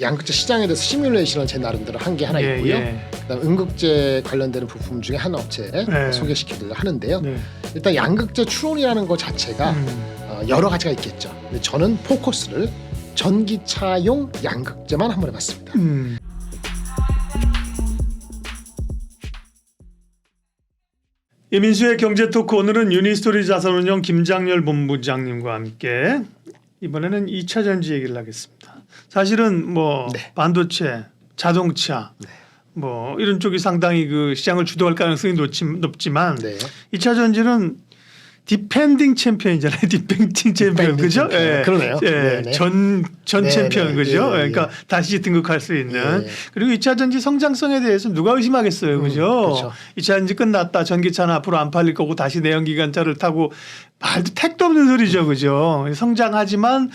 양극재 시장에 대해서 시뮬레이션을 제 나름대로 한 게 하나 있고요. 그다음 음극재 관련되는 부품 중에 한 업체 소개시키려고 하는데요. 일단 양극재 추론이라는 것 자체가 여러 가지가 있겠죠. 근데 저는 포커스를 전기차용 양극재만 한번 해봤습니다. 이민수의 경제토크, 오늘은 유니스토리 자산운용 김장렬 본부장님과 함께 이번에는 2차 전지 얘기를 하겠습니다. 사실은 뭐 반도체, 자동차 뭐 이런 쪽이 상당히 그 시장을 주도할 가능성이 높지만 2차 전지는 디펜딩 챔피언이잖아요. 디펜딩 챔피언, 그죠? 그러네요. 전 챔피언, 그죠? 그러니까 다시 등극할 수 있는. 그리고 2차 전지 성장성에 대해서 누가 의심하겠어요, 그죠? 그렇죠. 2차 전지 끝났다. 전기차는 앞으로 안 팔릴 거고 다시 내연기관차를 타고 말도 택도 없는 소리죠, 그죠? 성장하지만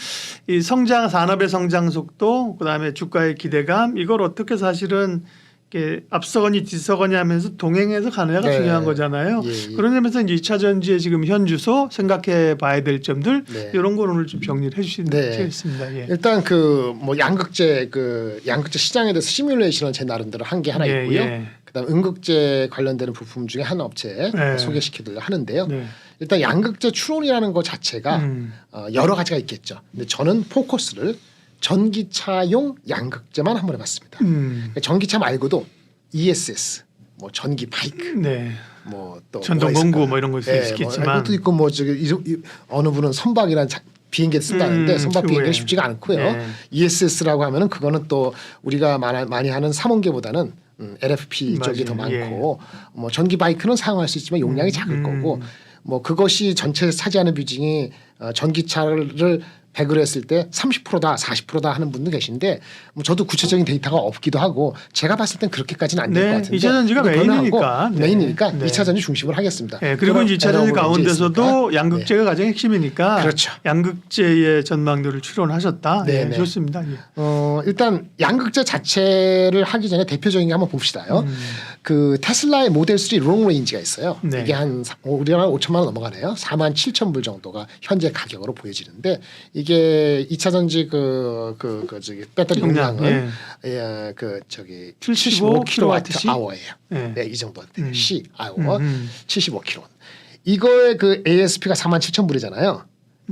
이 산업의 성장 속도, 그다음에 주가의 기대감, 이걸 어떻게 사실은 이렇게 앞서거니 뒤서거니 하면서 동행해서 가느냐가 중요한 거잖아요. 그런 점에서 이제 2차 전지의 지금 현 주소 생각해 봐야 될 점들 이런 걸 오늘 좀 정리를 해주시면 되겠습니다. 일단 그 뭐 양극재 시장에 대해서 시뮬레이션을 제 나름대로 한 게 하나 있고요. 그다음 음극재 관련되는 부품 중에 한 업체 소개시키려고 하는데요. 일단 양극재 추론이라는 것 자체가 여러 가지가 있겠죠. 근데 저는 포커스를 전기차용 양극재만 한번 해봤습니다. 전기차 말고도 ESS, 뭐 전기 바이크, 뭐 또 전동 공구 뭐 이런 거 있겠지만, 이것도 있고 뭐 저기 어느 분은 선박이라는 비행기 쓴다는데 선박 비행기는 쉽지가 않고요. ESS라고 하면은 그거는 또 우리가 많이 하는 삼원계보다는 LFP 쪽이 더 많고, 뭐 전기 바이크는 사용할 수 있지만 용량이 작을 거고, 뭐 그것이 전체에 차지하는 비중이 전기차를 100으로 했을 때 30%다 40%다 하는 분도 계신데, 뭐 저도 구체적인 데이터가 없기도 하고 제가 봤을 땐 그렇게까지는 안 될 것 같은데 2차 전지가 메인이니까 2차 전지 중심으로 하겠습니다. 그리고 2차 전지 가운데서도 양극재가 가장 핵심이니까 양극재의 전망들을 추론하셨다. 좋습니다. 일단 양극재 자체를 하기 전에 대표적인 게 한번 봅시다요. 그 테슬라의 모델 3 롱레인지가 있어요. 이게 한 우리나라 5천만 원 넘어가네요. 47,000불 정도가 현재 가격으로 보여지는데, 이게 2차 전지 저기 배터리 용량은 그 저기 75kWh예요. 이 정도 돼요. CHz 75kW. 이거의 그 ASP가 47,000불이잖아요.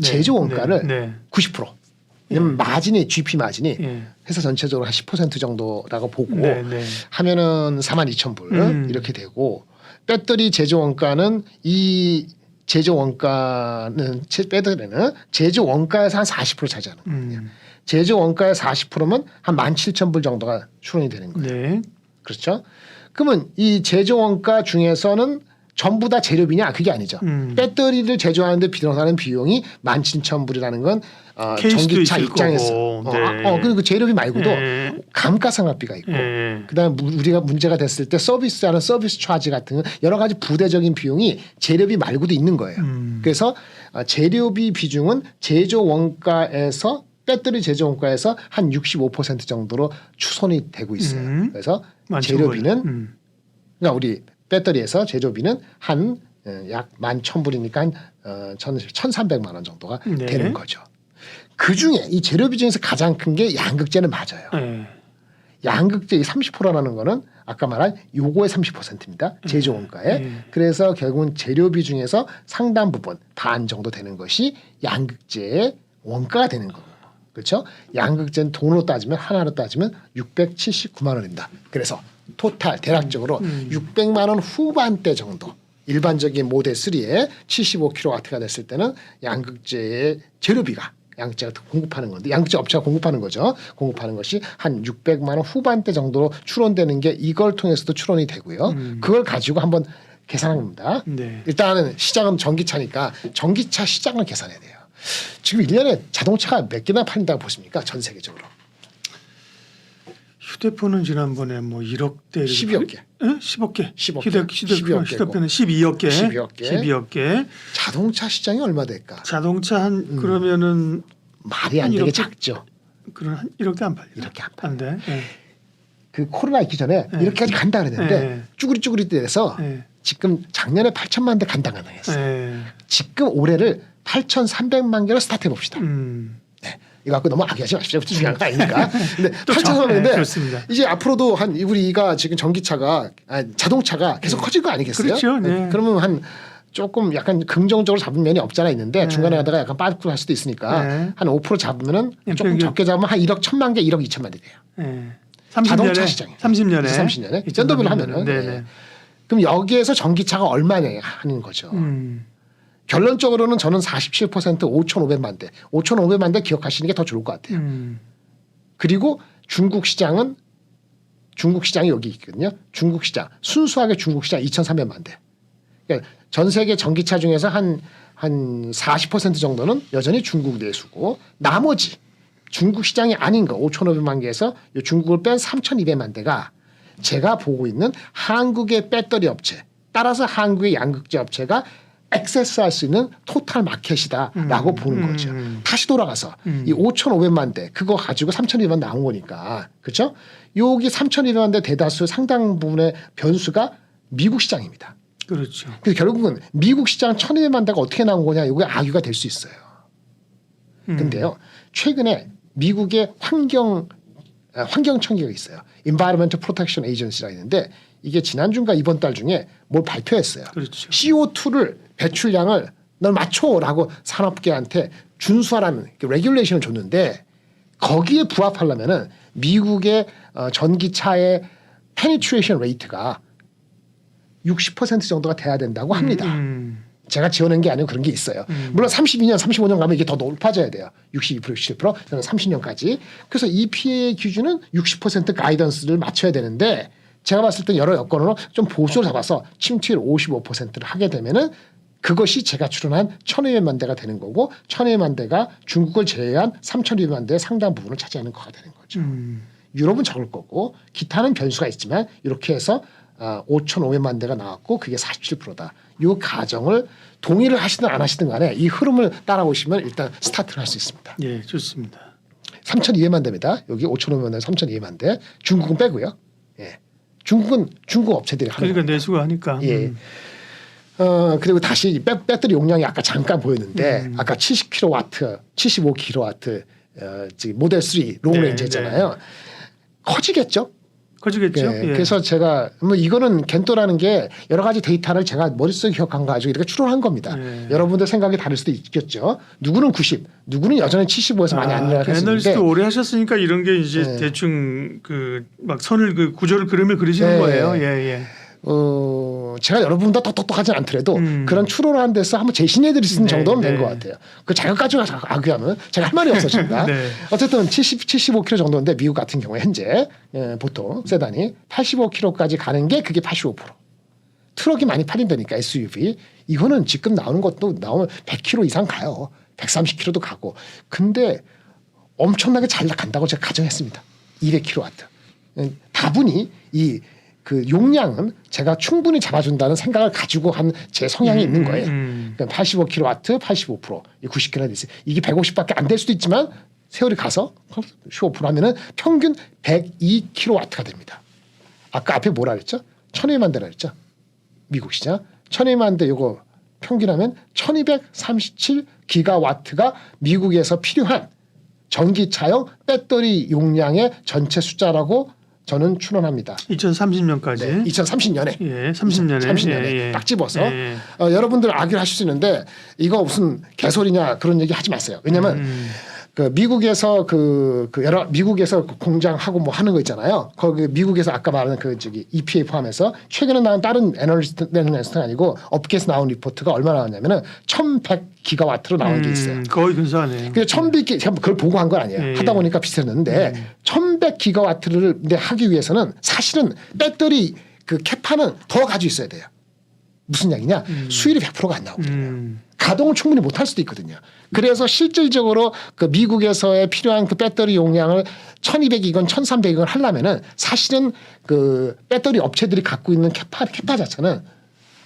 제조 원가를 90%. 왜냐면 마진이 GP 마진이 회사 전체적으로 한 10% 정도라고 보고 하면은 42,000불 이렇게 되고, 배터리 제조 원가는 배터리는 제조 원가에서 한 40% 차지하는 거예요. 제조 원가의 40%면 한 17,000불 정도가 추론이 되는 거예요. 그렇죠? 그러면 이 제조 원가 중에서는 전부 다 재료비냐? 그게 아니죠. 배터리를 제조하는데 들어가는 비용이 17,000불이라는 건 전기차 입장에서 그리고 재료비 말고도 감가상각비가 있고, 그다음에 우리가 문제가 됐을 때 서비스하는 서비스 차지 같은 여러 가지 부대적인 비용이 재료비 말고도 있는 거예요. 그래서 재료비 비중은 제조 원가에서 배터리 제조 원가에서 한 65% 정도로 추손이 되고 있어요. 그래서 재료비는 그러니까 우리 배터리에서 제조비는 한 약 11,000불이니까 한 1,300만 원 정도가 되는 거죠. 그중에 이 재료비 중에서 가장 큰 게 양극재는 맞아요. 양극재 30%라는 거는 아까 말한 요거의 30%입니다. 제조 원가에. 그래서 결국은 재료비 중에서 상당 부분 반 정도 되는 것이 양극재의 원가가 되는 거예요. 그렇죠? 양극재는 돈으로 따지면 하나로 따지면 679만 원입니다. 그래서 토탈 대략적으로 600만 원 후반대 정도, 일반적인 모델 3에 75kW가 됐을 때는 양극재의 재료비가 양극재가 공급하는 건데, 양극재 업체가 공급하는 거죠. 공급하는 것이 한 600만 원 후반대 정도로 추론되는 게 이걸 통해서도 추론이 되고요. 그걸 가지고 한번 계산한 겁니다. 일단은 시장은 전기차니까 전기차 시장을 계산해야 돼요. 지금 1년에 자동차가 몇 개나 팔린다고 보십니까? 전 세계적으로. 휴대폰은 지난번에 뭐 1억대 12억 개. 10억 개. 10억 휴대폰은 12억 개. 12억 개. 자동차 시장이 얼마 될까? 자동차 한 그러면은 말이 안 되게 작죠. 그런 한 1억대 안 팔려. 이렇게 안 팔려. 안 돼. 그 코로나 있기 전에 이렇게까지 간다 그랬는데 쭈구리 돼서 지금 작년에 8천만 대 간다 가능했어요. 지금 올해를 8,300만 개로 스타트해 봅시다. 이거 갖고 너무 악의하지 마십시오. 중요한 거 아니니까. 근데 또 8,300인데 좋습니다. 이제 앞으로도 한 우리가 지금 전기차가 자동차가 계속 커질 거 아니겠어요? 그렇죠. 네. 그러면 한 조금 약간 긍정적으로 잡은 면이 없잖아 있는데 네. 중간에 가다가 약간 빠지고 할 수도 있으니까 네. 한 5% 잡으면은 조금 평균. 적게 잡으면 한 1억 1,000만 개, 1억 2천만 대 돼요. 네. 자동차 30년에 시장이 30년에 30년에 젠더별로 하면은 네네. 네. 그럼 여기에서 전기차가 얼마냐 하는 거죠. 결론적으로는 저는 47% 5,500만 대, 5,500만 대 기억하시는 게 더 좋을 것 같아요. 그리고 중국 시장이 여기 있거든요. 중국 시장 순수하게 중국 시장 2,300만 대. 그러니까 전 세계 전기차 중에서 한 40% 정도는 여전히 중국 내수고 나머지 중국 시장이 아닌 거 5,500만 개에서 이 중국을 뺀 3,200만 대가 제가 보고 있는 한국의 배터리 업체 따라서 한국의 양극재 업체가 액세스할 수 있는 토탈 마켓이다라고 보는 거죠. 다시 돌아가서 이 5,500만 대 그거 가지고 3,200만 나온 거니까 그렇죠? 여기 3,200만 대 대다수 상당 부분의 변수가 미국 시장입니다. 그렇죠. 그래서 결국은 미국 시장 1,200만 대가 어떻게 나온 거냐 이게 악유가 될 수 있어요. 근데요 최근에 미국의 환경청기가 있어요. Environmental Protection Agency가 있는데 이게 지난주인가 이번 달 중에 뭘 발표했어요. 그렇죠. CO2를 배출량을 널 맞춰라고 산업계한테 준수하라는 레귤레이션을 줬는데 거기에 부합하려면은 미국의 전기차의 페니트레이션 레이트가 60% 정도가 돼야 된다고 합니다. 제가 지어낸 게 아니고 그런 게 있어요. 물론 32년, 35년 가면 이게 더 높아져야 돼요. 62%, 67%, 저는 30년까지. 그래서 EPA 기준은 60% 가이던스를 맞춰야 되는데 제가 봤을 때 여러 여건으로 좀 보수를 잡아서 침투율 55%를 하게 되면은 그것이 제가 추론한 1,200만 대가 되는 거고 1,200만 대가 중국을 제외한 3,200만 대의 상당 부분을 차지하는 거가 되는 거죠. 유럽은 적을 거고 기타는 변수가 있지만 이렇게 해서 5,500만 대가 나왔고 그게 47%다. 이 가정을 동의를 하시든 안 하시든 간에 이 흐름을 따라오시면 일단 스타트를 할 수 있습니다. 예, 좋습니다. 3,200만 대입니다. 여기 5,500만 대, 3,200만 대. 중국은 빼고요. 예. 중국은 중국 업체들이 하는 그러니까 겁니다. 내수가 하니까. 예. 그리고 다시 배터리 용량이 아까 잠깐 보였는데 아까 70kW, 75kW 지금 모델 3 롱레인지 했잖아요. 커지겠죠? 커지겠죠. 네, 예. 그래서 제가 뭐 이거는 겐토라는 게 여러 가지 데이터를 제가 머릿속에 기억한 거 가지고 이렇게 추론한 겁니다. 예. 여러분들 생각이 다를 수도 있겠죠. 누구는 90, 누구는 여전히 75에서 많이 안 내려갈 수 있는데 애널리스트 오래 하셨으니까 이런 게 이제 네. 대충 그 막 선을 그 구조를 그림을 그리시는 네. 거예요. 예, 예. 제가 여러분보다 더 똑똑하지 않더라도 그런 추론하는 데서 한번 제시해드릴 수 있는 네, 정도는 네. 된 것 같아요. 그 자격까지 악유하면 제가 할 말이 없어집니다. 네. 어쨌든 75km 정도인데 미국 같은 경우에 현재 보통 세단이 85km까지 가는 게 그게 85%. 트럭이 많이 팔린다니까 SUV. 이거는 지금 나오는 것도 나오면 100km 이상 가요. 130km도 가고. 근데 엄청나게 잘 간다고 제가 가정했습니다. 200kW. 다분히 그 용량은 제가 충분히 잡아준다는 생각을 가지고 한 제 성향이 있는 거예요. 그러니까 85kW, 85%, 90kW 있어요. 이게 150밖에 안 될 수도 있지만 세월이 가서 15% 하면은 평균 102kW가 됩니다. 아까 앞에 뭐라 그랬죠? 1,200만 대라 그랬죠? 미국 시장 1,200만 대 요거 평균하면 1,237기가와트가 미국에서 필요한 전기차용 배터리 용량의 전체 숫자라고 저는 추론합니다. 2030년까지. 네, 2030년에. 예, 30년에. 30년에 예, 예. 딱 집어서 예. 여러분들 악의를 하실 수 있는데 이거 무슨 개소리냐 그런 얘기 하지 마세요. 왜냐하면 그 미국에서 여러 미국에서 공장하고 뭐 하는 거 있잖아요. 거기 미국에서 아까 말하는 그 저기 EPA 포함해서 최근에 나온 다른 애널리스트가 아니고 업계에서 나온 리포트가 얼마 나왔냐면은 1,100기가와트로 나온 게 있어요. 거의 근사하네요. 그 1,100기 제가 그걸 보고 한 건 아니에요. 예. 하다 보니까 비슷했는데 1,100기가와트를 하기 위해서는 사실은 배터리 그 캐파는 더 가지고 있어야 돼요. 무슨 얘기냐? 수율이 100%가 안 나오거든요. 가동을 충분히 못할 수도 있거든요. 그래서 실질적으로 그 미국에서의 필요한 그 배터리 용량을 1,200이건 1,300이건 하려면은 사실은 그 배터리 업체들이 갖고 있는 캐파 자체는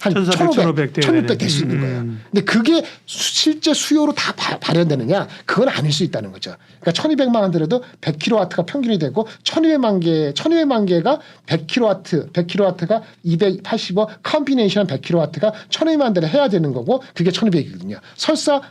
한 1,400, 1,600 될 수 있는 거예요. 근데 그게 실제 수요로 다 발현되느냐? 그건 아닐 수 있다는 거죠. 그러니까 1,200만 원들에도 100kW가 평균이 되고 1,200만 개가 100kW가 285 컴비네이션 100kW가 1,200만 대를 해야 되는 거고 그게 1,200이거든요. 설사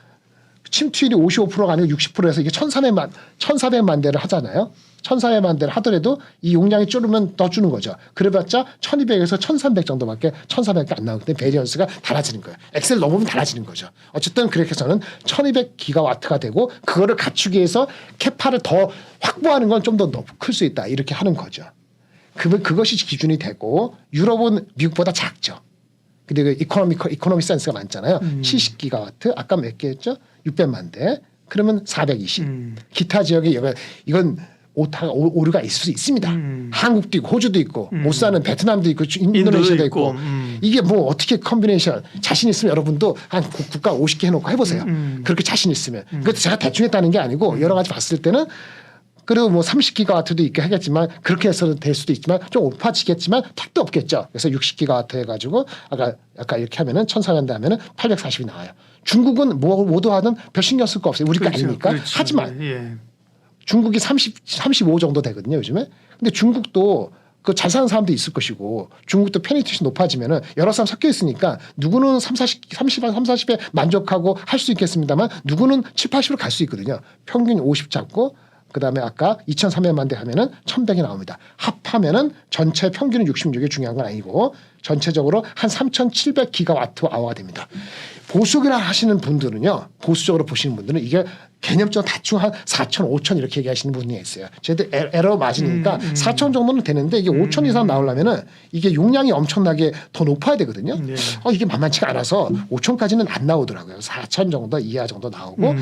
침투율이 55%가 아니고 60%에서 이게 1,400만 대를 하잖아요. 1,400만 대를 하더라도 이 용량이 줄으면 더 주는 거죠. 그래봤자 1,200에서 1,300 정도밖에 1,400개 안 나오기 때문에 베리언스가 달라지는 거예요. 엑셀 넘으면 달라지는 거죠. 어쨌든 그렇게 해서는 1,200 기가와트가 되고 그거를 갖추기 위해서 캐파를 더 확보하는 건 좀 더 클 수 있다. 이렇게 하는 거죠. 그것이 기준이 되고 유럽은 미국보다 작죠. 그리고 이코노미 센스가 많잖아요. 70기가와트 아까 몇 개 했죠? 600만 대. 그러면 420. 기타 지역에 이건 오류가 있을 수 있습니다. 한국도 있고 호주도 있고 못 사는 베트남도 있고 인도네시아도 있고 이게 뭐 어떻게 컨비네이션 자신 있으면 여러분도 한 국가 50개 해놓고 해보세요. 그렇게 자신 있으면. 그것도 제가 대충 했다는 게 아니고 여러 가지 봤을 때는 그리고 뭐 30기가와트도 있게 하겠지만 그렇게 해서는 될 수도 있지만 좀 높아지겠지만 택도 없겠죠. 그래서 60기가와트 해가지고 아까 이렇게 하면은 1,400대 하면은 840이 나와요. 중국은 뭐도 하든 별 신경 쓸 거 없어요. 우리가 그렇죠, 아니니까. 그렇죠. 하지만 예. 중국이 35 정도 되거든요, 요즘에. 근데 중국도 그 잘 사는 사람도 있을 것이고 중국도 페니트레이션 높아지면은 여러 사람 섞여 있으니까 누구는 30에 만족하고 할 수 있겠습니다만 누구는 7, 80으로 갈 수 있거든요. 평균 50 잡고 그다음에 아까 2,300만 대 하면은 1,100이 나옵니다. 합하면은 전체 평균은 66이 중요한 건 아니고 전체적으로 한 3,700 기가와트 아워가 됩니다. 보수기라 하시는 분들은요. 보수적으로 보시는 분들은 이게 개념적으로 대충 한 4,000, 5,000 이렇게 얘기하시는 분이 있어요. 저희들 에러 맞으니까 4,000 정도는 되는데 이게 5,000 이상 나오려면은 이게 용량이 엄청나게 더 높아야 되거든요. 네. 이게 만만치가 않아서 5,000까지는 안 나오더라고요. 4,000 정도 이하 정도 나오고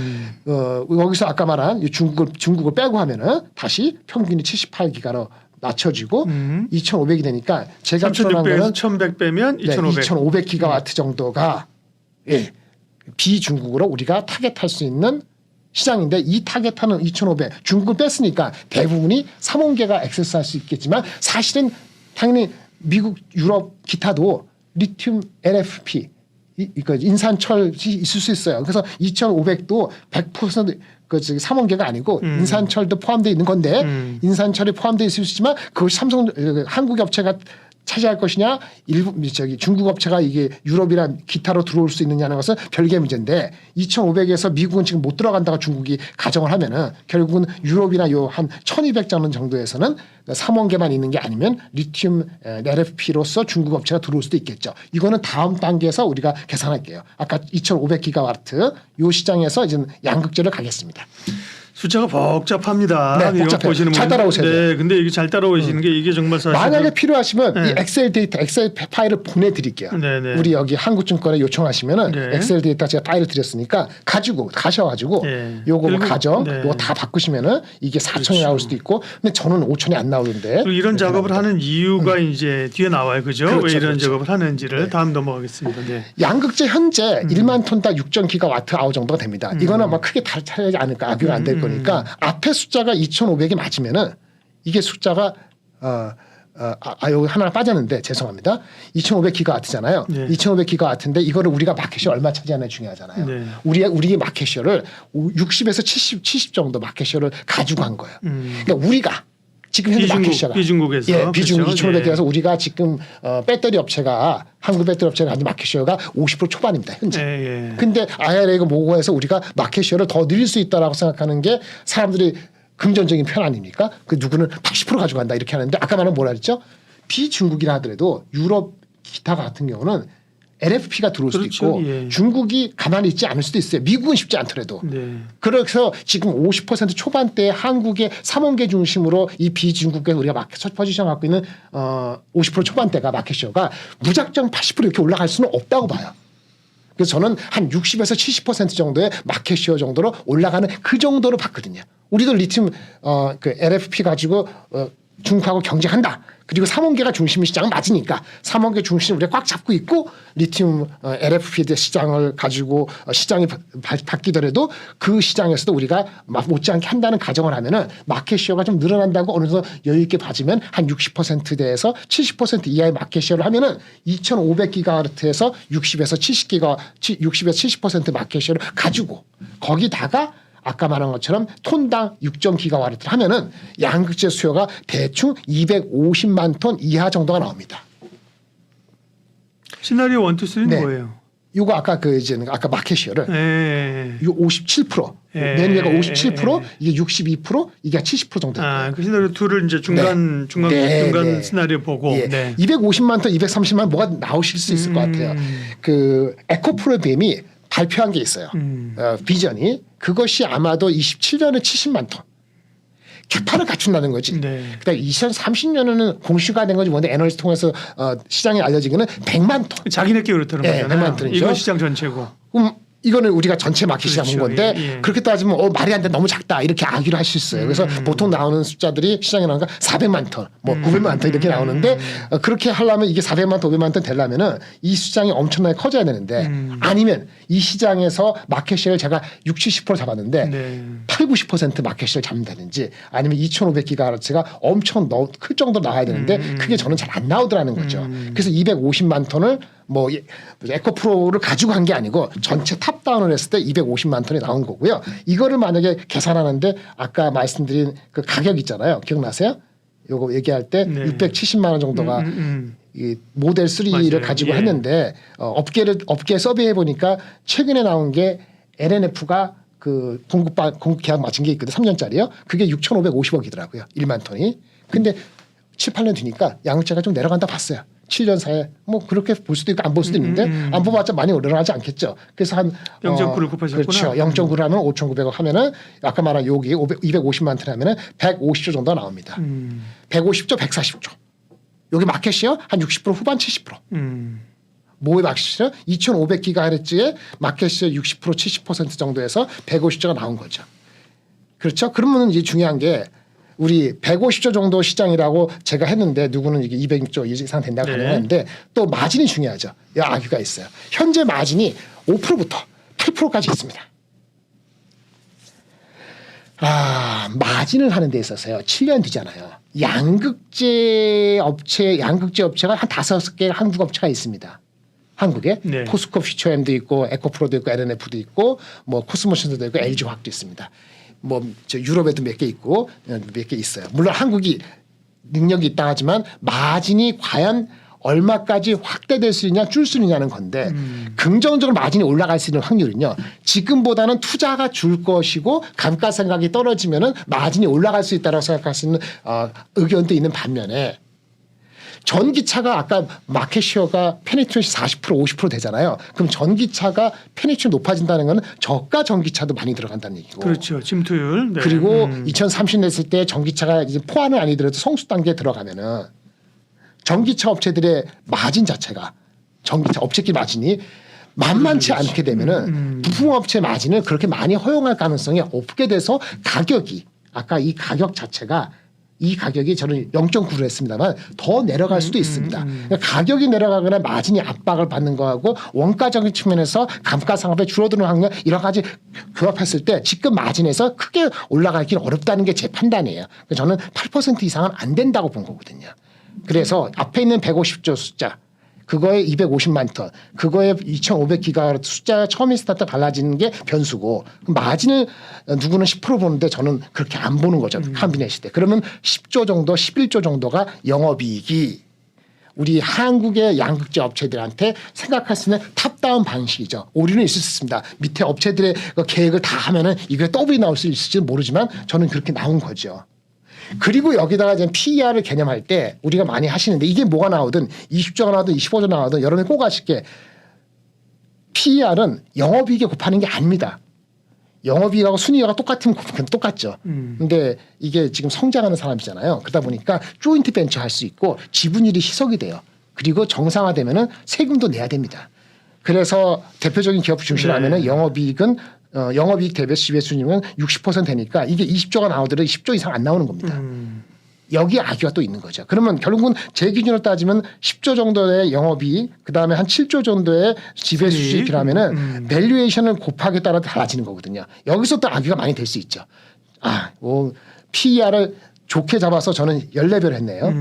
여기서 아까 말한 중국을 빼고 하면은 다시 평균이 78기가로 낮춰지고 2,500이 되니까 제가 추론한 거는 1,100 빼면 2,500. 2,500 기가와트 정도가 예, 비중국으로 우리가 타겟할 수 있는 시장인데 이 타겟하는 2,500 중국을 뺐으니까 대부분이 3원계가 액세스할 수 있겠지만 사실은 당연히 미국, 유럽 기타도 리튬 LFP 인산철이 있을 수 있어요. 그래서 2,500도 100% 그 3원계가 아니고 인산철도 포함되어 있는 건데 인산철이 포함되어 있을 수 있지만 그것이 한국 업체가 차지할 것이냐 중국 업체가 이게 유럽이나 기타로 들어올 수 있느냐는 것은 별개의 문제인데 2,500에서 미국은 지금 못 들어간다가 중국이 가정을 하면은 결국은 유럽이나 요 한 1,200 정도에서는 3원계만 있는 게 아니면 리튬 LFP로서 중국 업체가 들어올 수도 있겠죠. 이거는 다음 단계에서 우리가 계산할게요. 아까 2,500 기가와트 요 시장에서 이제 양극재를 가겠습니다. 숫자가 복잡합니다. 네, 복잡해요. 잘 따라오셔야 돼요. 네, 근데 이게 잘 따라오시는 게 이게 정말 사실 만약에 필요하시면 네. 이 엑셀 데이터, 엑셀 파일을 보내드릴게요. 네, 네. 우리 여기 한국증권에 요청하시면은 네. 엑셀 데이터 제가 파일을 드렸으니까 가셔가지고 네. 요거 뭐 가정 네. 요거 다 바꾸시면은 이게 4,000이 나올 수도 있고 근데 저는 5,000이 안 나오는데 이런 작업을 하는 이유가 이제 뒤에 나와요, 그죠? 그렇죠, 왜 이런 그렇죠. 작업을 하는지를 네. 다음 넘어가겠습니다. 네. 양극재 현재 1만 톤당 6.0기가와트 아워 정도가 됩니다. 이거는 뭐 크게 다르지 않을까 비교가 안 될 거니까 앞에 숫자가 2,500이 맞으면은 이게 숫자가 여기 하나 빠졌는데 죄송합니다. 2,500 기가와트잖아요. 네. 2,500 기가와트인데 이거를 우리가 마켓시어 얼마 차지하느냐 중요하잖아요. 네. 우리의 마켓시어를 60에서 70 정도 마켓시어를 가지고 간 거예요. 그러니까 우리가 지금 현재 마켓시어가 비중국에서 예, 비중 그렇죠? 2,500개라서 우리가 지금 배터리 업체가 한국 배터리 업체가 가진 마켓시어가 50% 초반입니다. 현재. 예. 근데 IRA가 모고 해서 우리가 마켓시어를 더 늘릴 수 있다라고 생각하는 게 사람들이 긍정적인 편 아닙니까? 그 누구는 80% 가져간다 이렇게 하는데 아까 말은 뭐라 그랬죠? 비중국이라 하더라도 유럽 기타 같은 경우는 LFP가 들어올 수도 그렇죠. 있고 예. 중국이 가만히 있지 않을 수도 있어요. 미국은 쉽지 않더라도. 네. 그래서 지금 50% 초반대에 한국의 3원계 중심으로 이 비중국에 우리가 마켓 포지션 갖고 있는 50% 초반대가 마켓시어가 무작정 80% 이렇게 올라갈 수는 없다고 봐요. 그래서 저는 한 60에서 70% 정도의 마켓시어 정도로 올라가는 그 정도로 봤거든요. 우리도 리튬 그 LFP 가지고 중국하고 경쟁한다. 그리고 3원계가 중심 시장은 맞으니까 3원계 중심을 우리가 꽉 잡고 있고 리튬 LFP 시장을 가지고 시장이 바뀌더라도 그 시장에서도 우리가 못지않게 한다는 가정을 하면은 마켓시어가 좀 늘어난다고 어느 정도 여유 있게 봐주면 한 60%대에서 70% 이하의 마켓시어를 하면은 2,500기가와트에서 60에서 70% 마켓시어를 가지고 거기다가 아까 말한 것처럼 톤당 6.기가와트를 하면은 양극재 수요가 대충 250만 톤 이하 정도가 나옵니다. 시나리오 1, 2, 3는 네. 뭐예요? 요거 아까 그 이제 아까 마켓시어를 예. 요 57%, 예. 맨 위가 57%, 이게 62%, 이게 70% 정도. 그 시나리오 둘을 이제 중간 네. 시나리오 보고 예. 네. 250만 톤, 230만 뭐가 나오실 수 있을 것 같아요. 그 에코프로비엠이 발표한 게 있어요. 비전이 그것이 아마도 27년에 70만 톤. 개판을 갖춘다는 거지. 네. 그다음 2030년에는 공시화된 거지 뭔데 애널리스트 통해서 시장에 알려진 거는 100만 톤. 자기네끼리 그렇다는 예, 거잖아요. 100만 톤이죠. 이건 시장 전체고. 그럼 이거는 우리가 전체 마켓 시장 본 그렇죠. 건데 예. 그렇게 따지면 말이 안 돼 너무 작다 이렇게 아기를 할 수 있어요. 그래서 보통 나오는 숫자들이 시장에 나오는 거 400만 톤, 뭐 900만 ton 이렇게 나오는데 그렇게 하려면 이게 400만 톤, 500만 톤 되려면은 이 시장이 엄청나게 커져야 되는데 아니면 이 시장에서 마켓시를 제가 60, 70% 잡았는데 네. 8, 90% 마켓시를 잡는다든지 아니면 2,500기가헤르츠가 엄청 클 정도로 나와야 되는데 그게 저는 잘 안 나오더라는 거죠. 그래서 250만 톤을 뭐 에코프로를 가지고 한 게 아니고 전체 탑다운을 했을 때 250만 톤이 나온 거고요. 이거를 만약에 계산하는데 아까 말씀드린 그 가격 있잖아요. 기억나세요? 요거 얘기할 때 네. 670만 원 정도가 이 모델 3를 맞아요. 가지고 예. 했는데 업계 서비해 보니까 최근에 나온 게 LNF가 그 공급 계약 마친 게 있거든. 3년짜리요. 그게 6,550억이더라고요. 1만 톤이. 근데 7, 8년 뒤니까 양극재가 좀 내려간다 봤어요. 7년 사이에 뭐 그렇게 볼 수도 있고 안 볼 수도 있는데 안 보봤자 많이 올라가지 않겠죠. 그래서 한 0.9를 곱하셨구나. 그렇죠. 0.9를 하면 5,900억 하면은 아까 말한 여기 250만 톤 하면은 150조 정도 나옵니다. 150조, 140조. 여기 마켓이요 한 60% 후반 70%. 뭐의 마켓이요? 2,500기가헤르츠의 마켓이 60% 70% 정도에서 150조가 나온 거죠. 그렇죠? 그러면 이제 중요한 게 우리 150조 정도 시장이라고 제가 했는데 누구는 이게 200조 이상 된다고 가능했는데 또 마진이 중요하죠. 이 아기가 있어요. 현재 마진이 5%부터 8%까지 있습니다. 마진을 하는 데 있어서요. 7년 뒤잖아요. 양극재 업체가 한 5개 한국 업체가 있습니다. 한국에 네. 포스코 퓨처엠도 있고 에코프로도 있고 LNF도 있고 뭐 코스모션도 있고 LG화학도 있습니다. 뭐 저 유럽에도 몇 개 있고 몇 개 있어요. 물론 한국이 능력이 있다 하지만 마진이 과연 얼마까지 확대될 수 있냐 줄 수 있냐는 건데 긍정적으로 마진이 올라갈 수 있는 확률은요. 지금보다는 투자가 줄 것이고 감가상각이 떨어지면은 마진이 올라갈 수 있다고 생각할 수 있는 의견도 있는 반면에 전기차가 아까 마켓시어가 페니트레이션 40% 50% 되잖아요. 그럼 전기차가 페니트레이션 높아진다는 건 저가 전기차도 많이 들어간다는 얘기고. 그렇죠. 침투율. 네. 그리고 2030 됐을 때 전기차가 이제 포화는 아니더라도 성수 단계에 들어가면은 전기차 업체들의 마진 자체가 전기차 업체끼리 마진이 만만치 않게 되면은 부품업체 마진을 그렇게 많이 허용할 가능성이 없게 돼서 가격이 아까 이 가격 자체가 이 가격이 저는 0.9로 했습니다만 더 내려갈 수도 있습니다. 그러니까 가격이 내려가거나 마진이 압박을 받는 거하고 원가적인 측면에서 감가상각이 줄어드는 확률 여러 가지 교합했을 때 지금 마진에서 크게 올라가기는 어렵다는 게 제 판단이에요. 그래서 저는 8% 이상은 안 된다고 본 거거든요. 그래서 앞에 있는 150조 숫자 그거에 250만 톤, 그거에 2,500기가 숫자가 처음에 스타트 달라지는 게 변수고 마진을 누구는 10% 보는데 저는 그렇게 안 보는 거죠. 컴비네이션 때. 그러면 10조 정도, 11조 정도가 영업이익이 우리 한국의 양극재 업체들한테 생각할 수 있는 탑다운 방식이죠. 오류는 있을 수 있습니다. 밑에 업체들의 그 계획을 다 하면은 이게 더블이 나올 수 있을지는 모르지만 저는 그렇게 나온 거죠. 그리고 여기다가 이제 PER을 개념할 때 우리가 많이 하시는데 이게 뭐가 나오든 20조가 나오든 25조 나오든 여러분이 꼭 아실게 PER은 영업이익에 곱하는 게 아닙니다. 영업이익하고 순이익하고 똑같으면 똑같죠. 근데 이게 지금 성장하는 사람이잖아요. 그러다 보니까 조인트 벤처 할 수 있고 지분율이 희석이 돼요. 그리고 정상화되면은 세금도 내야 됩니다. 그래서 대표적인 기업 중심으로 하면은 영업이익은 영업이익 대비 지배수익은 60% 되니까 이게 20조가 나오더라도 10조 이상 안 나오는 겁니다. 여기 악유가 또 있는 거죠. 그러면 결국은 제 기준으로 따지면 10조 정도의 영업이익 그다음에 한 7조 정도의 지배수익이라면은 밸류에이션을 곱하기에 따라 달라지는 거거든요. 여기서 또 악유가 많이 될 수 있죠. PER을 좋게 잡아서 저는 14배를 했네요.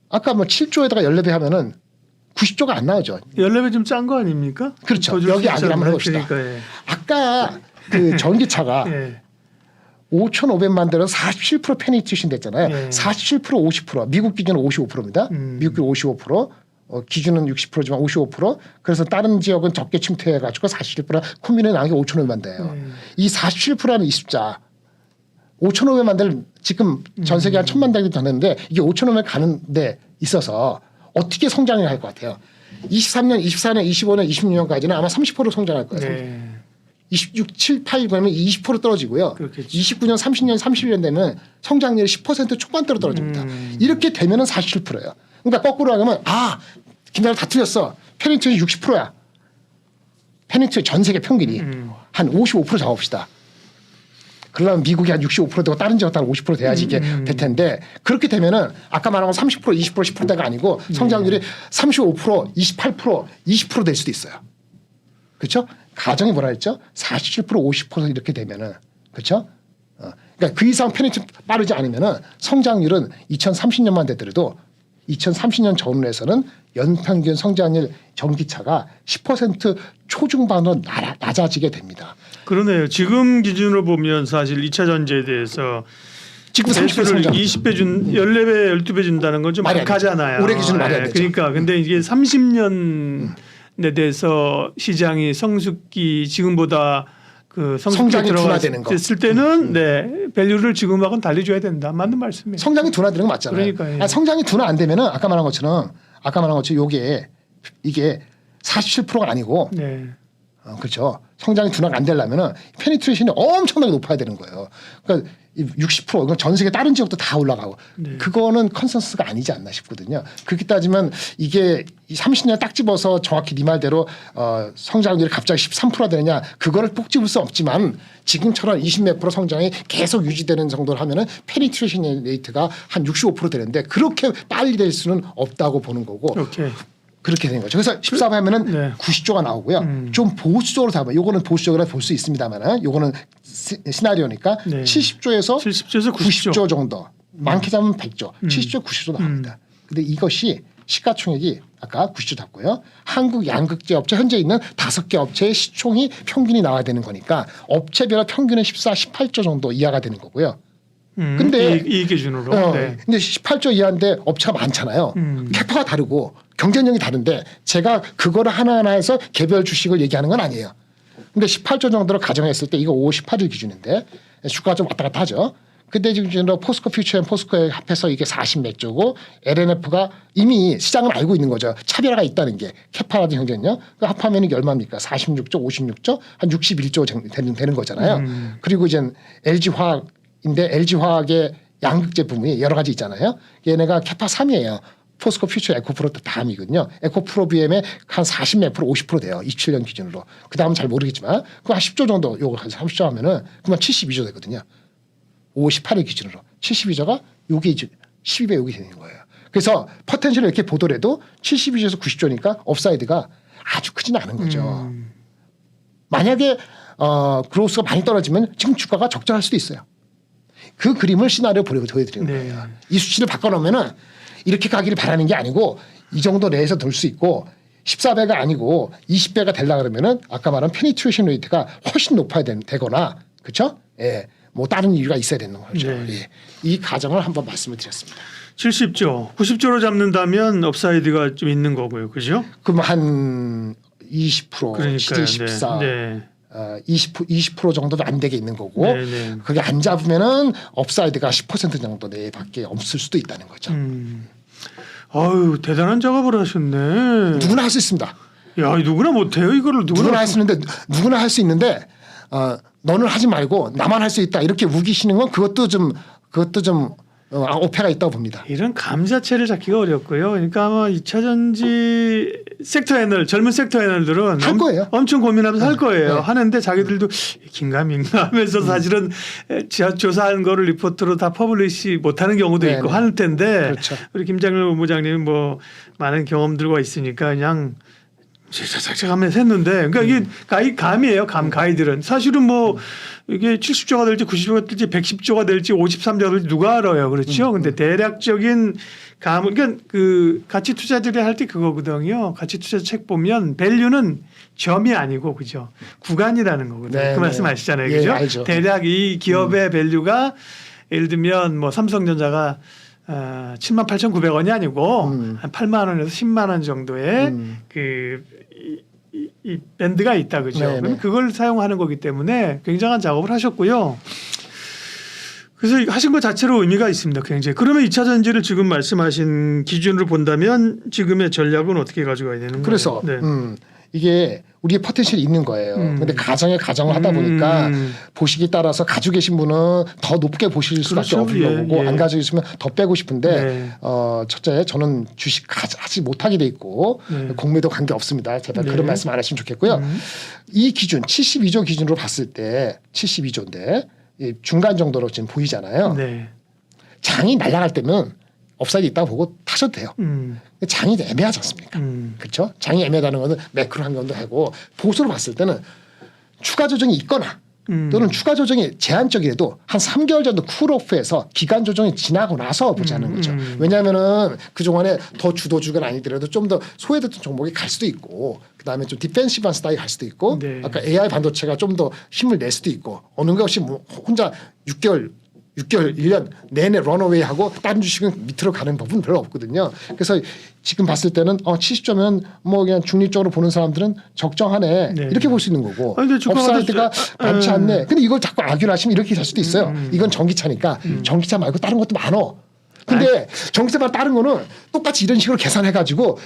아까 뭐 7조에다가 14배 하면은 90조가 안 나오죠. 14배 좀 짠 거 아닙니까? 그렇죠. 여기 악유 한번 해봅시다. 그러니까, 예. 아까 그 전기차가 예. 5,500만 대로 47% 페니트레이션 됐잖아요. 예. 47% 50% 미국 기준은 55%입니다. 미국 기준 55%. 기준은 60%지만 55%. 그래서 다른 지역은 적게 침투해가지고 47%. 코민에 나온 게 5,500만 대예요. 이 47%라는 이 숫자 5,500만 대를 지금 전 세계 한 1,000만 대가 되는데 이게 5,500 가는 데 있어서 어떻게 성장을 할 것 같아요. 23년, 24년, 25년, 26년까지는 아마 30% 성장할 거예요. 네. 26, 7, 8 그러면 20% 떨어지고요. 그렇겠죠. 29년, 30년, 31년 되면 성장률이 10% 초반대로 떨어집니다. 이렇게 되면은 47%예요. 그러니까 거꾸로 하면 김나라 다 틀렸어. 페니트레이션이 60%야. 페니트레이션 전 세계 평균이 한 55% 잡아봅시다. 그러려면 미국이 한 65% 되고 다른 지역도 한 50% 돼야지 이게 될 텐데 그렇게 되면은 아까 말한 건 30%, 20%, 10%대가 아니고 성장률이 35%, 28%, 20% 될 수도 있어요. 그렇죠? 가정이 뭐라 했죠? 47%, 50% 이렇게 되면은 그렇죠? 그러니까 그 이상 페니트레이션 빠르지 않으면은 성장률은 2030년만 되더라도 2030년 전후에서는 연평균 성장률 전기차가 10% 초중반으로 낮아지게 됩니다. 그러네요. 지금 기준으로 보면 사실 2차 전지에 대해서 지금 30배 배수를 성장. 20배 14배, 12배 준다는 건 좀 말이 안 되죠. 박하잖아요. 올해 기준은 말이 안 되죠. 그러니까 근데 이게 30년에 대해서 시장이 성숙기 지금보다 그 성장이 둔화되는 거. 됐을 때는 밸류를 지금하고는 달리 줘야 된다. 맞는 말씀이에요. 성장이 둔화되는 거 맞잖아요. 그러니까요. 성장이 둔화 안 되면은 아까 말한 것처럼 이게 47%가 아니고 네. 그렇죠. 성장이 둔화가 안 되려면은 페니트레이션이 엄청나게 높아야 되는 거예요. 그러니까 60% 이건 전 세계 다른 지역도 다 올라가고 그거는 컨센서스가 아니지 않나 싶거든요. 그렇게 따지면 이게 30년 딱 집어서 정확히 네 말대로 성장률이 갑자기 13%가 되느냐 그거를 꼭 집을 수 없지만 지금처럼 20몇 % 성장이 계속 유지되는 정도로 하면은 페니트레이션 레이트가 한 65% 되는데 그렇게 빨리 될 수는 없다고 보는 거고. 오케이. 그렇게 되는 거죠. 그래서 14번 하면은 90조가 나오고요. 좀 보수적으로 잡아요. 요거는 보수적으로 볼 수 있습니다만은 요거는 시나리오니까 70조에서 90조 정도. 많게 잡으면 100조, 70조, 90조 나옵니다. 근데 이것이 시가총액이 아까 90조 잡고요. 한국 양극재 업체 현재 있는 5개 업체의 시총이 평균이 나와야 되는 거니까 업체별 평균은 14, 18조 정도 이하가 되는 거고요. 근데 이 기준으로. 근데 18조 이하인데 업체가 많잖아요. 캐파가 다르고 경쟁력이 다른데 제가 그거를 하나하나 해서 개별 주식을 얘기하는 건 아니에요. 근데 18조 정도로 가정했을 때 이거 5월 18일 기준인데 주가가 좀 왔다 갔다 하죠. 근데 지금 포스코 퓨처 앤 포스코에 합해서 이게 40몇 조고 LNF가 이미 시장을 알고 있는 거죠. 차별화가 있다는 게 캐파라든 경쟁력. 그 합하면 이게 얼마입니까? 46조, 56조, 한 61조 되는 거잖아요. 그리고 이제 LG화학인데 LG화학의 양극재 부분이 여러 가지 있잖아요. 얘네가 캐파 3이에요. 포스코 퓨처 에코프로 다음이거든요. 에코프로 BM에 한 40몇 프로 50% 돼요. 27년 기준으로. 그 다음은 잘 모르겠지만 그한 10조 정도 요거 한 30조 하면은 그만 72조 되거든요. 5월 18일 기준으로 72조가 요게 12배 요게 되는 거예요. 그래서 포텐셜을 이렇게 보더라도 72조에서 90조니까 업사이드가 아주 크지는 않은 거죠. 만약에 그로스가 많이 떨어지면 지금 주가가 적절할 수도 있어요. 그 그림을 시나리오 보여드리는 거예요. 이 수치를 바꿔놓으면은 이렇게 가기를 바라는 게 아니고 이 정도 내에서 돌 수 있고 14배가 아니고 20배가 되려 그러면은 아까 말한 페니트레이션 레이트가 훨씬 높아야 되거나 그렇죠? 예. 뭐 다른 이유가 있어야 되는 거죠. 예. 이 가정을 한번 말씀을 드렸습니다. 70조, 90조로 잡는다면 업사이드가 좀 있는 거고요. 그죠? 그럼 한 20%, 그러니까요. 14, 네. 20% 정도도 안 되게 있는 거고 그게 안 잡으면은 업사이드가 10% 정도 내밖에 없을 수도 있다는 거죠. 아유 대단한 작업을 하셨네. 누구나 할 수 있습니다. 야 누구나 못해요 이거를 누구나 할 수 있는데 너는 하지 말고 나만 할 수 있다 이렇게 우기시는 건 그것도 좀 오페가 있다고 봅니다. 이런 감 자체를 잡기가 어렵고요. 그러니까 아마 2차 전지 섹터 애널 젊은 섹터 애널들은 할 거예요. 엄청 고민하면서 할 거예요. 네. 하는데 자기들도 긴가민가 하면서 사실은 조사한 거를 리포트로 다 퍼블리시 못하는 경우도 있고 하는 텐데 그렇죠. 우리 김장렬 본부장님은 뭐 많은 경험들과 있으니까 그냥 착착착 하면서 했는데 그러니까 이게 감이에요. 가이들은 사실은 뭐 이게 70조가 될지 90조가 될지 110조가 될지 53조가 될지 누가 알아요. 그렇죠. 근데 대략적인 감은 그러니까 그 가치 투자들이 할 때 그거거든요. 가치 투자 책 보면 밸류는 점이 아니고 그죠. 구간이라는 거거든요. 네, 그 말씀 아시잖아요. 예, 그죠. 알죠. 대략 이 기업의 밸류가 예를 들면 뭐 삼성전자가 78,900원이 아니고 한 8만 원에서 10만 원 정도의 이 밴드가 있다 그죠? 그럼 그걸 사용하는 거기 때문에 굉장한 작업을 하셨고요. 그래서 하신 것 자체로 의미가 있습니다. 굉장히. 그러면 2차 전지를 지금 말씀하신 기준으로 본다면 지금의 전략은 어떻게 가져가야 되는 거예요? 그래서 이게 우리의 포텐셜이 있는 거예요. 근데 가정을 하다 보니까 보시기 따라서 가지고 계신 분은 더 높게 보실 수밖에 없는 거고 안 가지고 있으면 더 빼고 싶은데 첫째 저는 주식 하지 못하게 돼 있고 공매도 관계 없습니다. 제발 그런 말씀 안 하시면 좋겠고요. 이 기준 72조 기준으로 봤을 때 72조인데 중간 정도로 지금 보이잖아요. 장이 날아갈 때면 업사이드 있다고 보고 타셔도 돼요. 장이 애매하지 않습니까? 그렇죠? 장이 애매하다는 것은 매크로 환경도 하고 보수로 봤을 때는 추가 조정이 있거나 또는 추가 조정이 제한적이라도 한 3개월 정도 쿨오프해서 기간 조정이 지나고 나서 보자는 거죠. 왜냐하면은 그동안에 더 주도주가 아니더라도 좀 더 소외됐던 종목이 갈 수도 있고 그다음에 좀 디펜시브한 스타일이 갈 수도 있고 아까 AI 반도체가 좀 더 힘을 낼 수도 있고 어느 것이 뭐 혼자 6개월 1년 내내 런어웨이하고 다른 주식은 밑으로 가는 법은 별로 없거든요. 그래서 지금 봤을 때는 70조면 뭐 그냥 중립적으로 보는 사람들은 적정하네 이렇게 볼 수 있는 거고 업사이드가 많지 않네. 근데 이걸 자꾸 악유를 하시면 이렇게 될 수도 있어요. 이건 전기차니까 전기차 말고 다른 것도 많어. 근데 전기차 말고 다른 거는 똑같이 이런 식으로 계산해가지고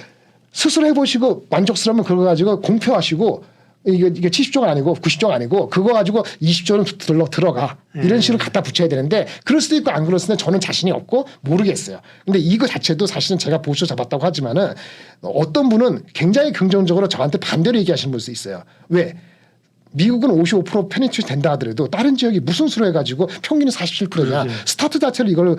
스스로 해보시고 만족스러우면 그거 가지고 공표하시고 이게 70조가 아니고 90조가 아니고 그거 가지고 20조는 들어가 이런 식으로 갖다 붙여야 되는데 그럴 수도 있고 안 그럴 수도 있는데 저는 자신이 없고 모르겠어요. 근데 이거 자체도 사실은 제가 보수 잡았다고 하지만은 어떤 분은 굉장히 긍정적으로 저한테 반대로 얘기하시는 분도 있어요. 왜? 미국은 55% 페니트레이션 된다 하더라도 다른 지역이 무슨 수로 해가지고 평균이 47%냐 스타트 자체를 이걸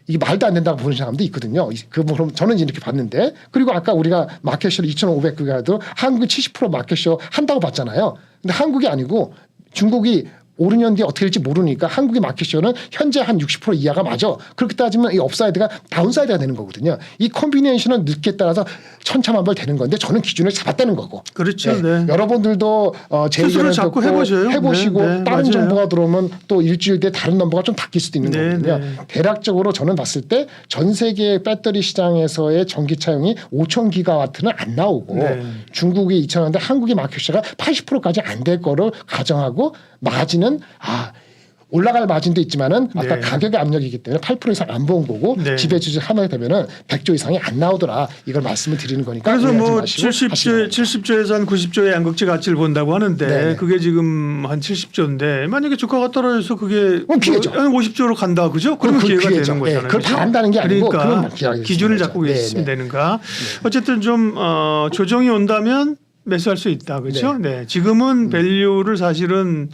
이게 말도 안 된다고 보는 사람도 있거든요. 그럼 저는 이렇게 봤는데 그리고 아까 우리가 마켓쇼를 2,500개라도 한국이 70% 마켓쇼 한다고 봤잖아요. 근데 한국이 아니고 중국이 5, 6년 뒤에 어떻게 될지 모르니까 한국의 마켓쇼는 현재 한 60% 이하가 맞아. 그렇게 따지면 이 업사이드가 다운사이드가 되는 거거든요. 이 콤비네이션은 늦게 따라서 천차만별 되는 건데 저는 기준을 잡았다는 거고. 그렇죠. 여러분들도 제 의견을 듣고 해보시고 다른 맞아요. 정보가 들어오면 또 일주일 뒤에 다른 정보가 좀 바뀔 수도 있는 거거든요. 대략적으로 저는 봤을 때 전 세계 배터리 시장에서의 전기차용이 5,000기가와트는 안 나오고 중국이 2,000원인데 한국의 마켓쇼가 80%까지 안 될 거를 가정하고 마진은 올라갈 마진도 있지만은 아까 가격의 압력이기 때문에 8% 이상 안 본 거고 지배주주 하나가 되면은 100조 이상이 안 나오더라. 이걸 말씀을 드리는 거니까. 그래서 뭐 70조에서 한 90조의 양극재 가치를 본다고 하는데 그게 지금 한 70조인데 만약에 주가가 떨어져서 그게 기회죠. 50조로 간다 그죠? 그러면 기회가 되는 거잖아요. 그걸 바란다는 게 아니고 그러니까 기준을 잡고 계시면 되는가. 어쨌든 좀 조정이 온다면 매수할 수 있다 그렇죠? 지금은 밸류를 사실은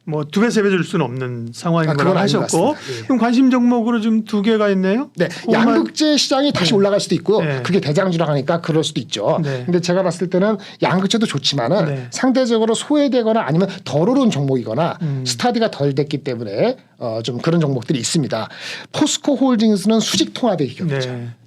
뭐 2배, 3배 줄 수는 없는 상황인 거라고 하셨고 그럼 관심 종목으로 지금 2개가 있네요. 양극재 시장이 다시 올라갈 수도 있고요. 그게 대장주라하니까 그럴 수도 있죠. 근데 제가 봤을 때는 양극재도 좋지만은 상대적으로 소외되거나 아니면 덜 오른 종목이거나 스타디가 덜 됐기 때문에 좀 그런 종목들이 있습니다. 포스코 홀딩스는 수직 통합의 기업이죠.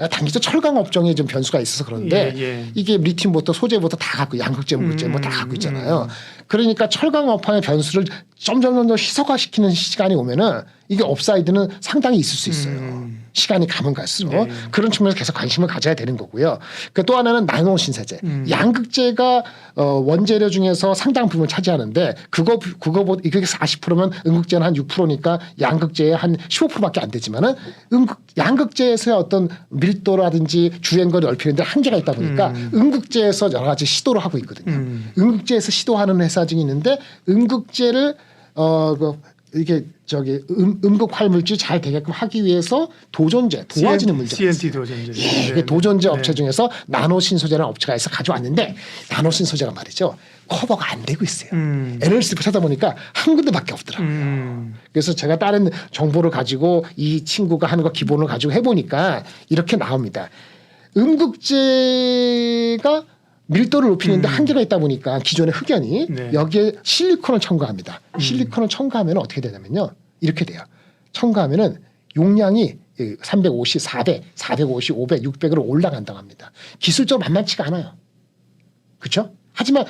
단기적 철강 업종에 좀 변수가 있어서 그런데 이게 리튬부터 소재부터 다 갖고 양극재, 무극재 뭐 다 갖고 있잖아요. 그러니까 철강 업황의 변수를 점점 더 희석화시키는 시간이 오면은 이게 업사이드는 상당히 있을 수 있어요. 시간이 가면 갈수록 그런 측면에서 계속 관심을 가져야 되는 거고요. 또 하나는 나노 신세제. 양극재가 원재료 중에서 상당 부분을 차지하는데 그거보다 이게 40%면 음극재는 한 6%니까 양극재의 한 15%밖에 안 되지만은 양극재에서의 어떤 밀도라든지 주행거리 넓히는데 한계가 있다 보니까 음극재에서 여러 가지 시도를 하고 있거든요. 음극재에서 시도하는 회사 중에 있는데 음극재를 이게 음극 활물질 잘 되게끔 하기 위해서 도전제 도와주는 문제가 CNT 도전제. 이게 도전제 업체 중에서 나노 신소재라는 업체가 있어 가져왔는데 나노 신소재가 말이죠 커버가 안 되고 있어요. 애널리스트 찾아보니까 한 군데밖에 없더라고요. 그래서 제가 다른 정보를 가지고 이 친구가 하는 거 기본을 가지고 해보니까 이렇게 나옵니다. 음극재가 밀도를 높이는데 한계가 있다 보니까 기존의 흑연이 여기에 실리콘을 첨가합니다. 실리콘을 첨가하면 어떻게 되냐면요. 이렇게 돼요. 첨가하면은 용량이 350, 400, 450, 500, 600으로 올라간다고 합니다. 기술적으로 만만치가 않아요. 그렇죠? 하지만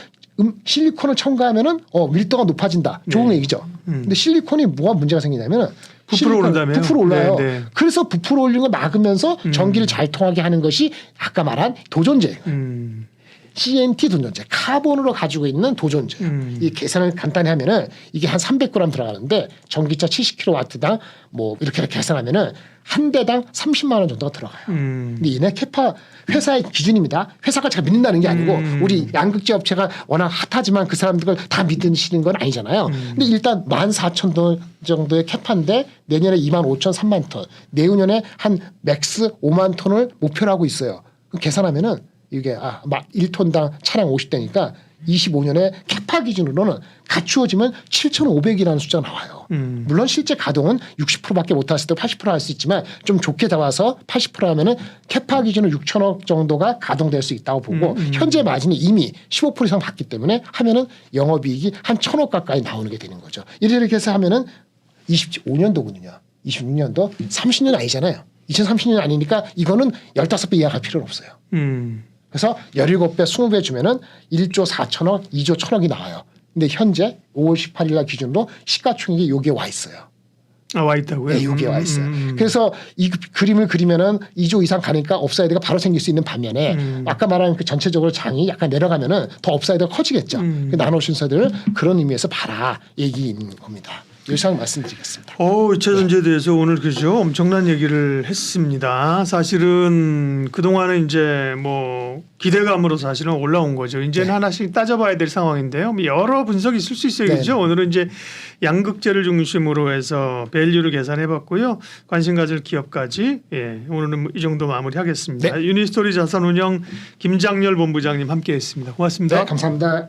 실리콘을 첨가하면은 밀도가 높아진다. 좋은 얘기죠. 근데 실리콘이 뭐가 문제가 생기냐면은 부풀어 오른다며요? 부풀어 올라요. 네, 네. 그래서 부풀어 올리는 걸 막으면서 전기를 잘 통하게 하는 것이 아까 말한 도전제예요. CNT 도전제, 카본으로 가지고 있는 도전제. 이 계산을 간단히 하면은 이게 한 300g 들어가는데 전기차 70kW당 뭐 이렇게 계산하면은 한 대당 30만 원 정도가 들어가요. 근데 얘네 캐파 회사의 기준입니다. 회사가 제가 믿는다는 게 아니고 우리 양극재 업체가 워낙 핫하지만 그 사람들을 다 믿으시는 건 아니잖아요. 근데 일단 14,000톤 정도의 캐파인데 내년에 25,000, 3만 톤, 내후년에 한 맥스 5만 톤을 목표로 하고 있어요. 그럼 계산하면은 이게 막 1톤당 차량 50대니까 25년에 캐파 기준으로는 갖추어지면 7,500이라는 숫자가 나와요. 물론 실제 가동은 60%밖에 못할 수도 80% 할 수 있지만 좀 좋게 잡아서 80% 하면은 캐파 기준으로 6천억 정도가 가동될 수 있다고 보고 현재 마진이 이미 15% 이상 받기 때문에 하면은 영업이익이 한 1,000억 가까이 나오는 게 되는 거죠. 이렇게 해서 하면은 25년도군요. 26년도 30년 아니잖아요. 2030년 아니니까 이거는 15배 이하갈 필요는 없어요. 그래서 17배, 20배 주면은 1조 4천억, 2조 1천억이 나와요. 근데 현재 5월 18일 날 기준으로 시가총액이 여기에 와 있어요. 와 있다고요? 네, 여기에 와 있어요. 그래서 이 그림을 그리면은 2조 이상 가니까 업사이드가 바로 생길 수 있는 반면에 아까 말한 그 전체적으로 장이 약간 내려가면은 더 업사이드가 커지겠죠. 그 나노 순서들을 그런 의미에서 봐라 얘기인 겁니다. 이상 말씀드리겠습니다. 이차전지에 대해서 오늘 그죠 엄청난 얘기를 했습니다. 사실은 그 동안은 이제 뭐 기대감으로 사실은 올라온 거죠. 이제는 하나씩 따져봐야 될 상황인데요. 여러 분석이 있을 수 있어요, 그죠? 오늘은 이제 양극재를 중심으로 해서 밸류를 계산해봤고요. 관심 가질 기업까지 오늘은 이 정도 마무리하겠습니다. 유니스토리 자산운영 김장렬 본부장님 함께했습니다. 고맙습니다. 네, 감사합니다.